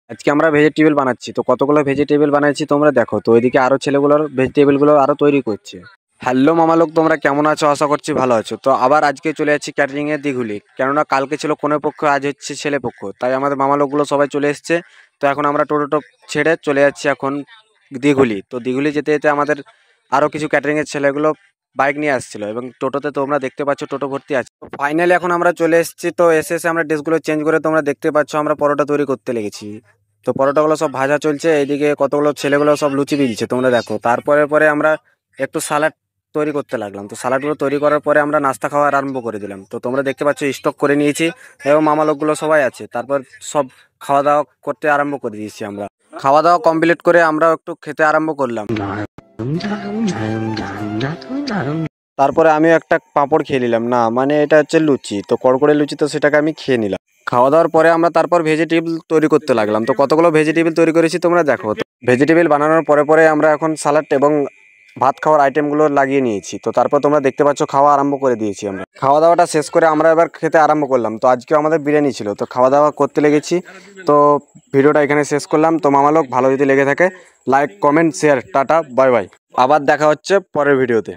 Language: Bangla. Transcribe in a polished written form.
আজকে আমরা ভেজিটেবল বানাচ্ছি, তো কতগুলো ভেজিটেবল বানাচ্ছি তোমরা দেখো। তো ওইদিকে আরো ছেলেগুলোর ভেজিটেবলগুলো আরো তৈরি করছে। হ্যালো মামালোক, তোমরা কেমন আছো? আশা করছি ভালো আছো। তো আবার আজকে চলে যাচ্ছি ক্যাটারিং এর দিঘুলি, কেননা কালকে ছিল কনে পক্ষ, আজ হচ্ছে ছেলে পক্ষ, তাই আমাদের মামালোকগুলো সবাই চলে এসছে। তো এখন আমরা টোটো ছেড়ে চলে যাচ্ছি এখন দিঘুলি। তো দিঘুলি যেতে যেতে আমাদের আরো কিছু ক্যাটারিং এর ছেলেগুলো বাইক নিয়ে আসছিল এবং টোটোতে তোমরা দেখতে পাচ্ছ টোটো ভর্তি আছে। তো ফাইনালি এখন আমরা চলে এসেছি। তো এসে আমরা ড্রেসগুলো চেঞ্জ করে তোমরা দেখতে পাচ্ছ আমরা পরোটা তৈরি করতে লেগেছি। তো পরোটাগুলো সব ভাজা চলছে, এইদিকে কতগুলো ছেলেগুলো সব লুচি দিচ্ছে তোমরা দেখো। তারপরে পরে আমরা একটু সালাড তৈরি করতে লাগলাম। তো সালাডগুলো তৈরি করার পরে আমরা নাস্তা খাওয়া আরম্ভ করে দিলাম। তো তোমরা দেখতে পাচ্ছ স্টক করে নিয়েছি এবং মামা লোকগুলো সবাই আছে। তারপর সব খাওয়া দাওয়া করতে আরম্ভ করে দিয়েছি আমরা। খাওয়া দাওয়া কমপ্লিট করে আমরা একটু খেতে আরম্ভ করলাম। তারপরে আমি একটা পাঁপড় খেয়ে নিলাম, না মানে এটা হচ্ছে লুচি, তো কড়কড়ে লুচি, তো সেটাকে আমি খেয়ে নিলাম। খাওয়া দাওয়ার পরে আমরা তারপর ভেজিটেবল তৈরি করতে লাগলাম। তো কতগুলো ভেজিটেবল তৈরি করেছি তোমরা দেখো। ভেজিটেবল বানানোর পরে পরে আমরা এখন সালাড এবং ভাত খাওয়ার আইটেমগুলো লাগিয়ে নিয়েছি। তো তারপর তোমরা দেখতে পাচ্ছ খাওয়া আরম্ভ করে দিয়েছি আমরা। খাওয়া দাওয়াটা শেষ করে আমরা এবার খেতে আরম্ভ করলাম। তো আজকেও আমাদের বিরিয়ানি ছিল, তো খাওয়া দাওয়া করতে লেগেছি। তো ভিডিওটা এখানে শেষ করলাম। তো মামালোক ভালো যদি লেগে থাকে like comment share, tata bye bye. আবার দেখা হচ্ছে পরের ভিডিওতে।